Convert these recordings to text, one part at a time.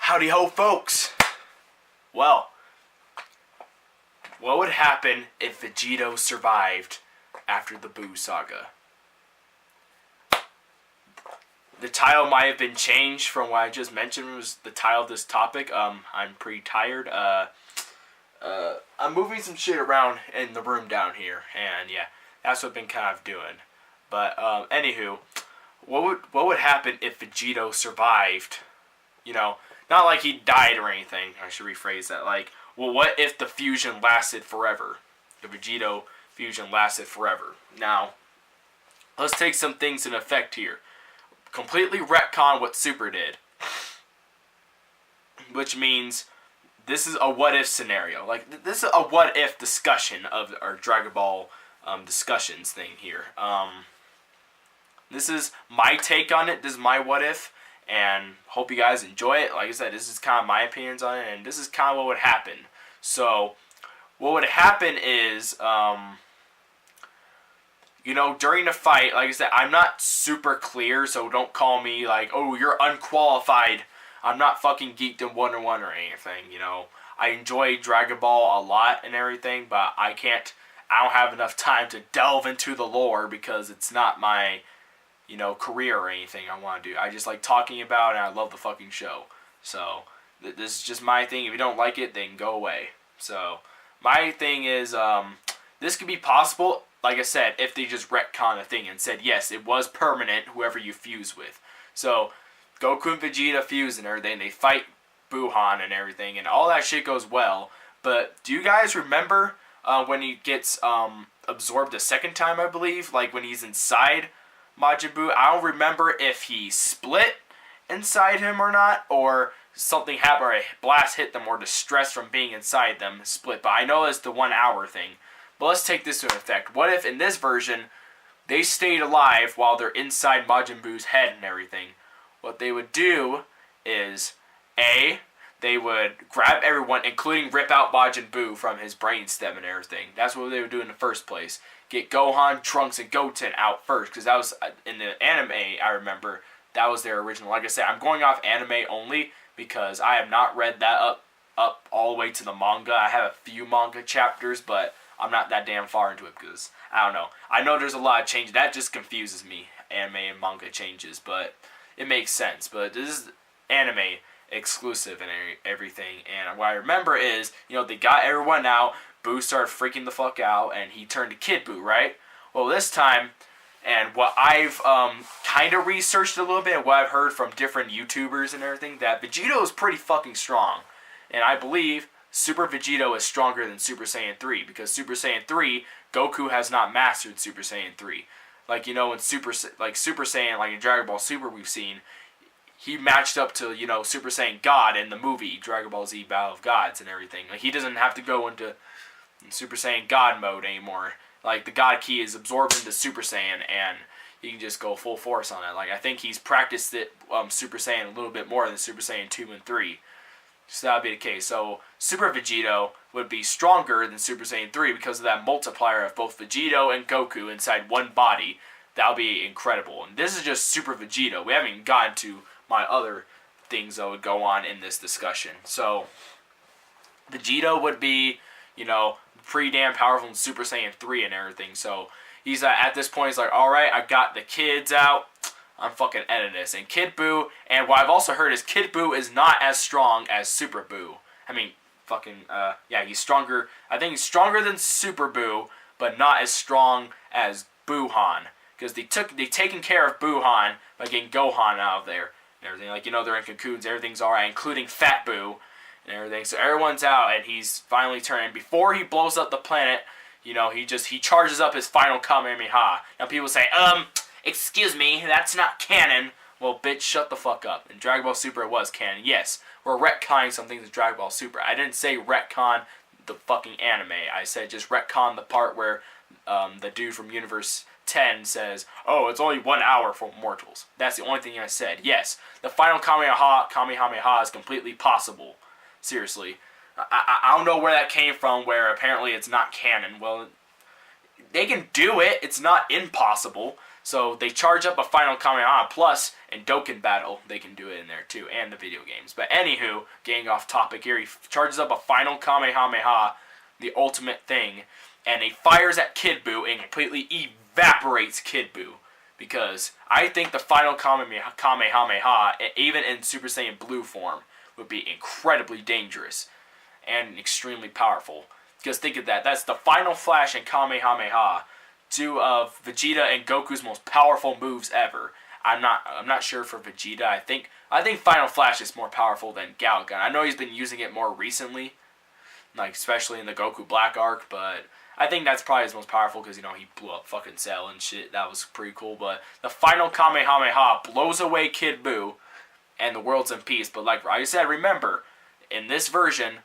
Howdy ho, folks! Well, what would happen if Vegito survived after the Boo saga? The title might have been changed from what I just mentioned was the title of this topic. I'm pretty tired. I'm moving some shit around in the room down here, and yeah, that's what I've been kind of doing. But anywho, what would happen if Vegito survived? You know, not like he died or anything. I should rephrase that. Like, well, what if the fusion lasted forever? The Vegito fusion lasted forever. Now, let's take some things in effect here. Completely retcon what Super did. Which means this is a what-if scenario. Like, this is a what-if discussion of our Dragon Ball discussions thing here. This is my take on it. This is my what-if. And hope you guys enjoy it. Like I said, this is kind of my opinions on it. And this is kind of what would happen. So, what would happen is, you know, during the fight, like I said, I'm not super clear. So, don't call me like, oh, you're unqualified. I'm not fucking geeked in Wonder One or anything, you know. I enjoy Dragon Ball a lot and everything, but I don't have enough time to delve into the lore because it's not my, you know, career or anything I want to do. I just like talking about it and I love the fucking show. So, this is just my thing. If you don't like it, then go away. So, my thing is, this could be possible, like I said, if they just retcon the thing and said, yes, it was permanent, whoever you fuse with. So, Goku and Vegeta fuse and everything, they fight Buhan and everything, and all that shit goes well. But do you guys remember when he gets absorbed a second time, I believe? Like when he's inside Majin Buu? I don't remember if he split inside him or not, or something happened, or a blast hit them, or the stress from being inside them split. But I know it's the 1 hour thing. But let's take this into effect. What if in this version, they stayed alive while they're inside Majin Buu's head and everything? What they would do is, A, they would grab everyone, including rip out Majin Buu from his brainstem and everything. That's what they would do in the first place. Get Gohan, Trunks, and Goten out first, because that was, in the anime, I remember, that was their original. Like I said, I'm going off anime only, because I have not read that up all the way to the manga. I have a few manga chapters, but I'm not that damn far into it, because, I don't know. I know there's a lot of change. That just confuses me, anime and manga changes, but it makes sense. But this is anime exclusive and everything, and what I remember is, you know, they got everyone out, Boo started freaking the fuck out, and he turned to Kid Boo, right? Well, this time, and what I've kind of researched a little bit, and what I've heard from different YouTubers and everything, that Vegito is pretty fucking strong, and I believe Super Vegito is stronger than Super Saiyan 3, because Super Saiyan 3, Goku has not mastered Super Saiyan 3. Like, you know, in Super Saiyan, like in Dragon Ball Super we've seen, he matched up to, you know, Super Saiyan God in the movie, Dragon Ball Z Battle of Gods and everything. Like, he doesn't have to go into Super Saiyan God mode anymore. Like, the God Ki is absorbed into Super Saiyan, and he can just go full force on it. Like, I think he's practiced it, Super Saiyan, a little bit more than Super Saiyan 2 and 3. So that would be the case. So, Super Vegito would be stronger than Super Saiyan 3 because of that multiplier of both Vegito and Goku inside one body. That would be incredible. And this is just Super Vegito. We haven't even gotten to my other things that would go on in this discussion. So, Vegito would be, you know, pretty damn powerful in Super Saiyan 3 and everything. So, he's at this point, he's like, alright, I got the kids out. I'm fucking editing this. And Kid Buu, and what I've also heard is Kid Buu is not as strong as Super Buu. I mean, fucking, yeah, he's stronger. I think he's stronger than Super Buu, but not as strong as Buhan. Because they taken care of Buhan by getting Gohan out of there and everything. Like, you know, they're in cocoons, everything's alright, including Fat Buu and everything. So everyone's out, and he's finally turning. Before he blows up the planet, you know, he charges up his final Kamehameha. Now people say, excuse me, that's not canon. Well, bitch, shut the fuck up. In Dragon Ball Super, it was canon. Yes, we're retconning some things in Dragon Ball Super. I didn't say retcon the fucking anime. I said just retcon the part where the dude from Universe 10 says, oh, it's only 1 hour for mortals. That's the only thing I said. Yes, the final Kamehameha is completely possible. Seriously. I don't know where that came from, where apparently it's not canon. Well, they can do it. It's not impossible. So they charge up a final Kamehameha plus in Dokkan Battle. They can do it in there too, and the video games. But anywho, getting off topic here, he charges up a final Kamehameha, the ultimate thing, and he fires at Kid Buu and completely evaporates Kid Buu. Because I think the final Kamehameha, even in Super Saiyan Blue form, would be incredibly dangerous and extremely powerful. Because think of that, that's the final flash in Kamehameha, two of Vegeta and Goku's most powerful moves ever. I'm not sure for Vegeta. I think Final Flash is more powerful than Gal Gun. I know he's been using it more recently, like especially in the Goku Black arc, but I think that's probably his most powerful because, you know, he blew up fucking Cell and shit. That was pretty cool. But the final Kamehameha blows away Kid Buu, and the world's in peace. But like I said, remember, in this version,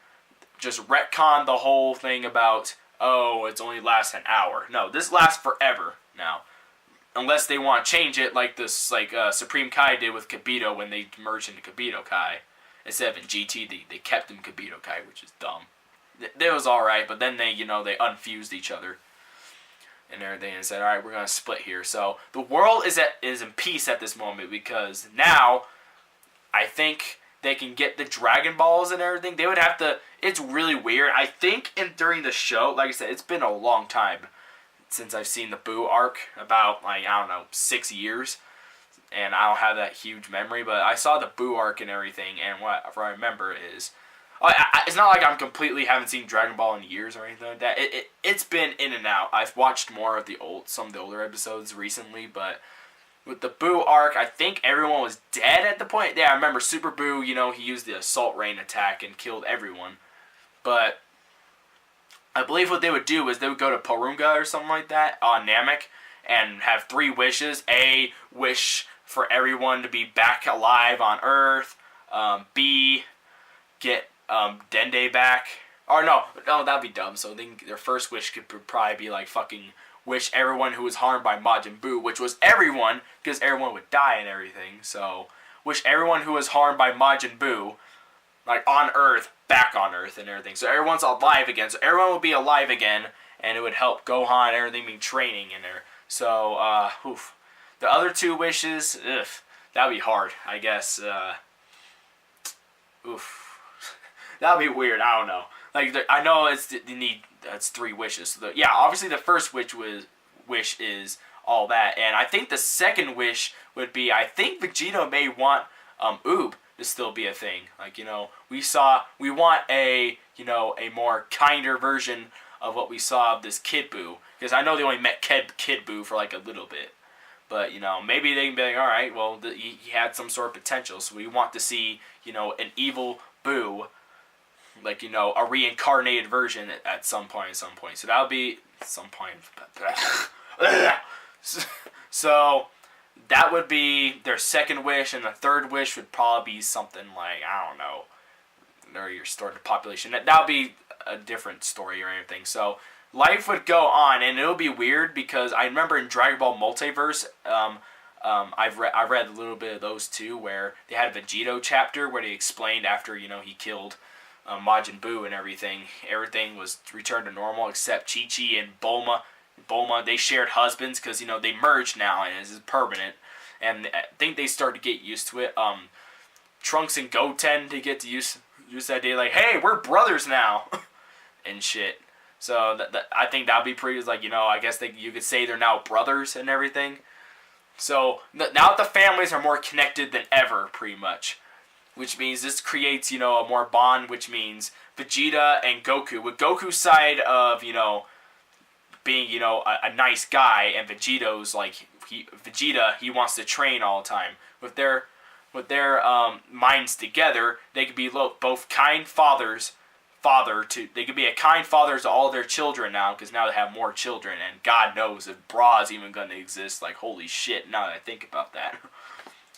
just retcon the whole thing about, oh, it's only lasts an hour. No, this lasts forever now. Unless they want to change it like this, like Supreme Kai did with Kibito when they merged into Kibito Kai. Instead of in GT, they kept him Kibito Kai, which is dumb. It was alright, but then they unfused each other and everything and said, alright, we're going to split here. So the world is in peace at this moment because now I think they can get the Dragon Balls and everything. They would have to, it's really weird. I think during the show, like I said, it's been a long time since I've seen the Buu arc, about, like, I don't know, 6 years. And I don't have that huge memory, but I saw the Buu arc and everything, and what I remember is, it's not like I'm completely haven't seen Dragon Ball in years or anything like that. It's been in and out. I've watched more of some of the older episodes recently, but with the Buu arc, I think everyone was dead at the point. Yeah, I remember Super Buu, you know, he used the Assault Rain attack and killed everyone. But I believe what they would do is they would go to Porunga or something like that on Namek and have 3 wishes. A, wish for everyone to be back alive on Earth. B, get Dende back. Or no, that'd be dumb. So their first wish could probably be like fucking wish everyone who was harmed by Majin Buu, which was everyone, because everyone would die and everything. So wish everyone who was harmed by Majin Buu, like on Earth, back on Earth and everything. So everyone's alive again. So everyone would be alive again, and it would help Gohan and everything be training in there. So, the other 2 wishes, that'd be hard, I guess. That'd be weird. I don't know. Like, I know that's 3 wishes. So obviously the first wish is all that, and I think the second wish would be, I think Vegeta may want Oob to still be a thing. Like, you know, we want a more kinder version of what we saw of this Kid Buu, because I know they only met Kid Buu for like a little bit. But, you know, maybe they can be like, alright, well, he had some sort of potential, so we want to see, you know, an evil Buu, like, you know, a reincarnated version at some point. So that would be, some point. So, that would be their second wish, and the third wish would probably be something like, I don't know, or your stored population. That would be a different story or anything. So, life would go on, and it'll be weird because I remember in Dragon Ball Multiverse, I read a little bit of those too, where they had a Vegito chapter where they explained after, you know, he killed Majin Buu and everything was returned to normal except Chi-Chi and Bulma. They shared husbands because, you know, they merged now and this is permanent, and I think they started to get used to it. Trunks and Goten, they get to use that idea like, hey, we're brothers now, and shit. So I think that'd be pretty, like, you know, I guess you could say they're now brothers and everything. So now the families are more connected than ever, pretty much. Which means this creates, you know, a more bond, which means Vegeta and Goku. With Goku's side of, you know, being, you know, a nice guy, and Vegito's like, Vegeta, he wants to train all the time. With their minds together, they could be both kind fathers. They could be a kind father to all their children now, because now they have more children, and God knows if Bra's even gonna exist. Like, holy shit, now that I think about that.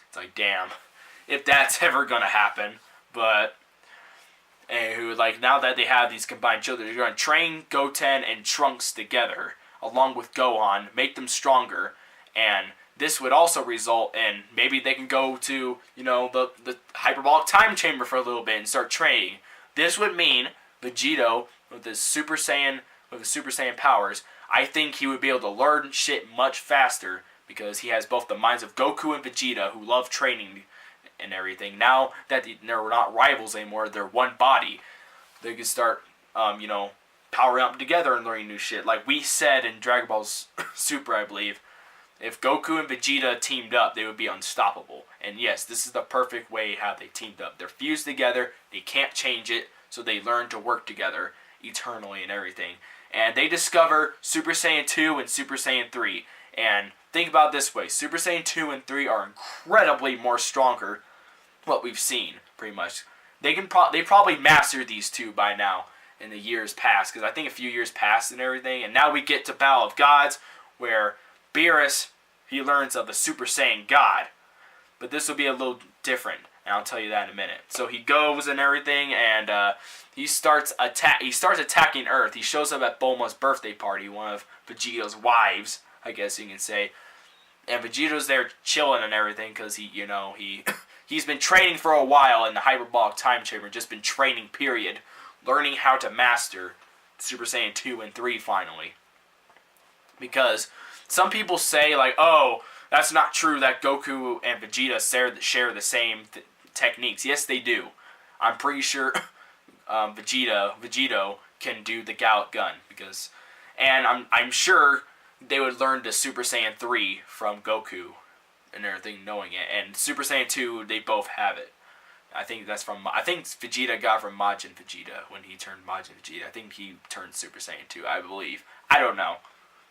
It's like, damn, if that's ever gonna happen. But anywho, like, now that they have these combined children, they're gonna train Goten and Trunks together, along with Gohan, make them stronger, and this would also result in, maybe they can go to, you know, the hyperbolic time chamber for a little bit and start training. This would mean Vegito, with his Super Saiyan powers, I think he would be able to learn shit much faster because he has both the minds of Goku and Vegeta, who love training and everything. Now that they're not rivals anymore, they're one body. They can start, powering up together and learning new shit. Like we said in Dragon Ball Super, I believe, if Goku and Vegeta teamed up, they would be unstoppable. And yes, this is the perfect way how they teamed up. They're fused together. They can't change it, so they learn to work together eternally and everything. And they discover Super Saiyan 2 and Super Saiyan 3. And think about it this way. Super Saiyan 2 and 3 are incredibly more stronger what we've seen, pretty much. They probably mastered these two by now in the years past, because I think a few years passed and everything. And now we get to Battle of Gods, where Beerus, he learns of the Super Saiyan God. But this will be a little different, and I'll tell you that in a minute. So he goes and everything, and he starts attacking Earth. He shows up at Bulma's birthday party, one of Vegito's wives, I guess you can say. And Vegito's there chilling and everything, because he's been training for a while in the hyperbolic time chamber, just been training, period, learning how to master Super Saiyan 2 and 3 finally. Because some people say, like, oh, that's not true that Goku and Vegeta share the same techniques. Yes, they do. I'm pretty sure Vegito can do the Gallic Gun, and I'm sure they would learn the Super Saiyan 3 from Goku and everything, knowing it. And Super Saiyan 2, they both have it. I think Vegeta got from Majin Vegeta when he turned Majin Vegeta. I think he turned Super Saiyan 2, I believe. I don't know.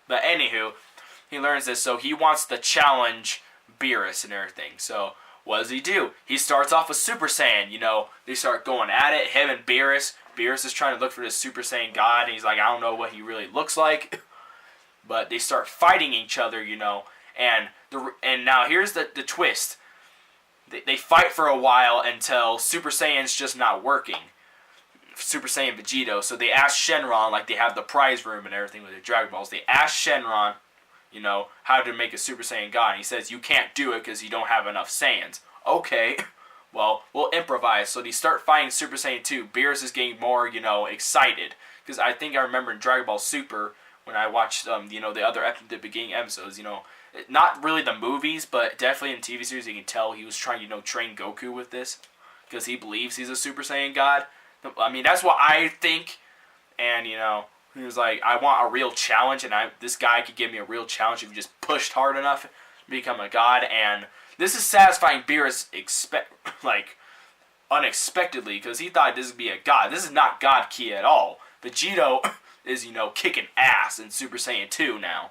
But anywho, he learns this, so he wants to challenge Beerus and everything. So what does he do? He starts off with Super Saiyan. They start going at it, him and Beerus. Beerus is trying to look for this Super Saiyan God, and he's like, I don't know what he really looks like. But they start fighting each other, And now here's the twist. They fight for a while until Super Saiyan's just not working. Super Saiyan Vegito. So they ask Shenron, like they have the prize room and everything with the Dragon Balls. They ask Shenron, how to make a Super Saiyan God. And he says, you can't do it because you don't have enough Saiyans. Okay, well, we'll improvise. So they start fighting Super Saiyan 2. Beerus is getting more, excited. Because I think I remember in Dragon Ball Super, when I watched, the beginning episodes, not really the movies, but definitely in TV series, you can tell he was trying to, train Goku with this. Because he believes he's a Super Saiyan God. I mean, that's what I think. And, he was like, I want a real challenge, and this guy could give me a real challenge if he just pushed hard enough to become a god. And this is satisfying Beerus unexpectedly, because he thought this would be a god. This is not God Ki at all. Vegito is, kicking ass in Super Saiyan 2 now.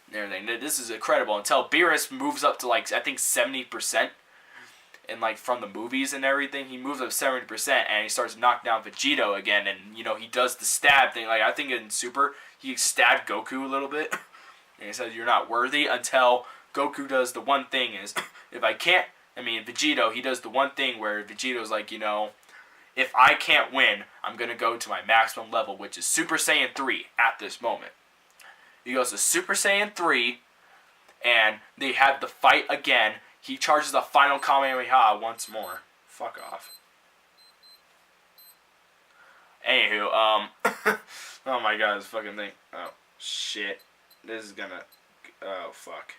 And everything. This is incredible. Until Beerus moves up to, I think 70%. And, from the movies and everything, he moves up 70%, and he starts to knock down Vegito again, and, he does the stab thing. I think in Super, he stabbed Goku a little bit, and he says, you're not worthy, until Goku does the one thing is, Vegito, he does the one thing where Vegito's like, if I can't win, I'm going to go to my maximum level, which is Super Saiyan 3 at this moment. He goes to Super Saiyan 3, and they have the fight again. He charges the final Kamehameha once more. Fuck off. Anywho, oh my god, this fucking thing. Oh, shit. This is gonna... Oh, fuck.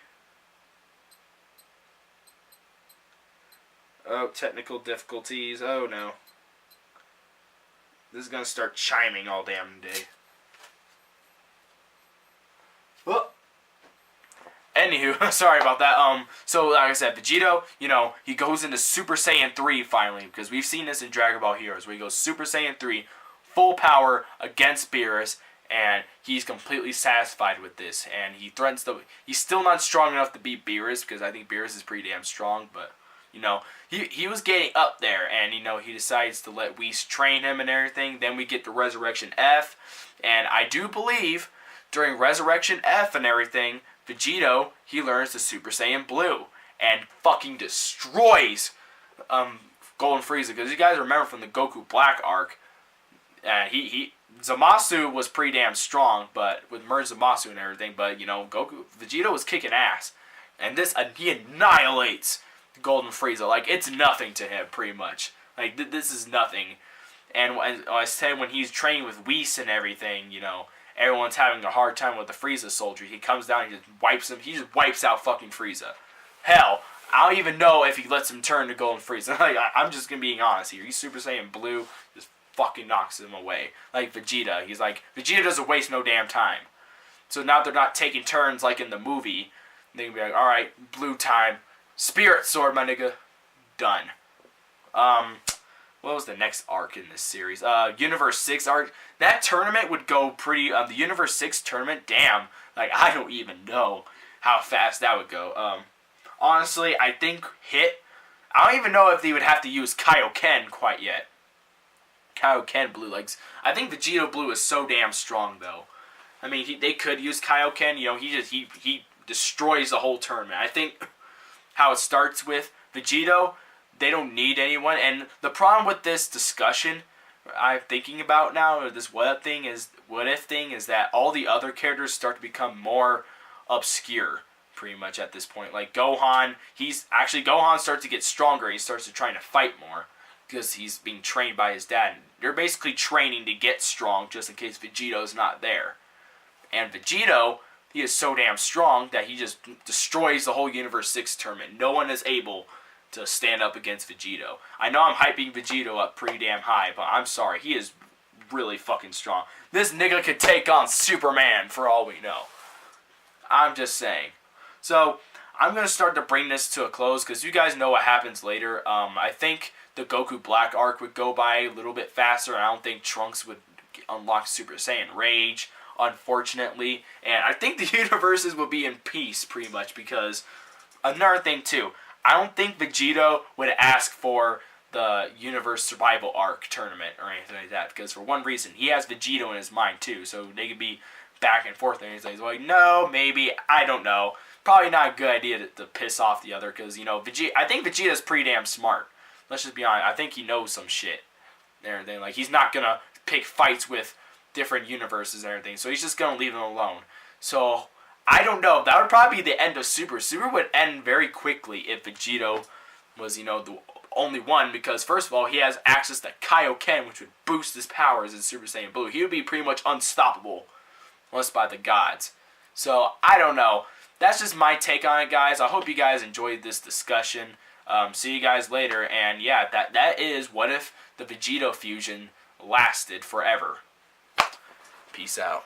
Oh, technical difficulties. Oh, no. This is gonna start chiming all damn day. Oh. Anywho, sorry about that. So like I said, Vegito, he goes into Super Saiyan 3 finally, because we've seen this in Dragon Ball Heroes, where he goes Super Saiyan 3, full power against Beerus, and he's completely satisfied with this, and he threatens he's still not strong enough to beat Beerus, because I think Beerus is pretty damn strong, but, he was getting up there, and, he decides to let Whis train him and everything. Then we get the Resurrection F, and I do believe, during Resurrection F and everything, Vegito, he learns the Super Saiyan Blue and fucking destroys Golden Frieza. Because you guys remember from the Goku Black arc, Zamasu was pretty damn strong, but with merged Zamasu and everything. But Vegito was kicking ass, and he annihilates Golden Frieza. It's nothing to him, pretty much. This is nothing. And I said when he's training with Whis and everything, everyone's having a hard time with the Frieza soldier. He comes down and he just wipes him. He just wipes out fucking Frieza. Hell, I don't even know if he lets him turn to Golden Frieza. Like, I'm just gonna be honest here. He's Super Saiyan Blue, just fucking knocks him away. Like Vegeta. He's like, Vegeta doesn't waste no damn time. So now they're not taking turns like in the movie. They can be like, alright, blue time. Spirit Sword, my nigga. Done. What was the next arc in this series? Universe 6 arc. That tournament would go pretty... the Universe 6 tournament, damn. Like, I don't even know how fast that would go. Honestly, I think I don't even know if they would have to use Kaioken quite yet. Kaioken Blue. Like, I think Vegito Blue is so damn strong, though. I mean, they could use Kaioken. You know, he destroys the whole tournament. I think how it starts with Vegito... They don't need anyone, and the problem with this discussion I'm thinking about now, or this what if thing is that all the other characters start to become more obscure, pretty much at this point. Like Gohan, Gohan starts to get stronger. He starts to trying to fight more because he's being trained by his dad. They're basically training to get strong just in case Vegito's not there. And Vegito, he is so damn strong that he just destroys the whole Universe 6 tournament. No one is able to stand up against Vegito. I know I'm hyping Vegito up pretty damn high, but I'm sorry, he is really fucking strong. This nigga could take on Superman for all we know. I'm just saying. So, I'm going to start to bring this to a close, because you guys know what happens later. I think the Goku Black arc would go by a little bit faster. I don't think Trunks would unlock Super Saiyan Rage, unfortunately. And I think the universes will be in peace, pretty much, because another thing, too, I don't think Vegito would ask for the Universe Survival Arc tournament or anything like that, because for one reason, he has Vegito in his mind too, so they could be back and forth, and he's like, no, maybe, I don't know. Probably not a good idea to piss off the other, because, you know, I think Vegeta's pretty damn smart. Let's just be honest, I think he knows some shit and everything. Like, he's not gonna pick fights with different universes and everything, so he's just gonna leave them alone. So, I don't know. That would probably be the end of Super. Super would end very quickly if Vegito was, you know, the only one. Because, first of all, he has access to Kaioken, which would boost his powers in Super Saiyan Blue. He would be pretty much unstoppable, unless by the gods. So, I don't know. That's just my take on it, guys. I hope you guys enjoyed this discussion. See you guys later. And, yeah, that is what if the Vegito fusion lasted forever. Peace out.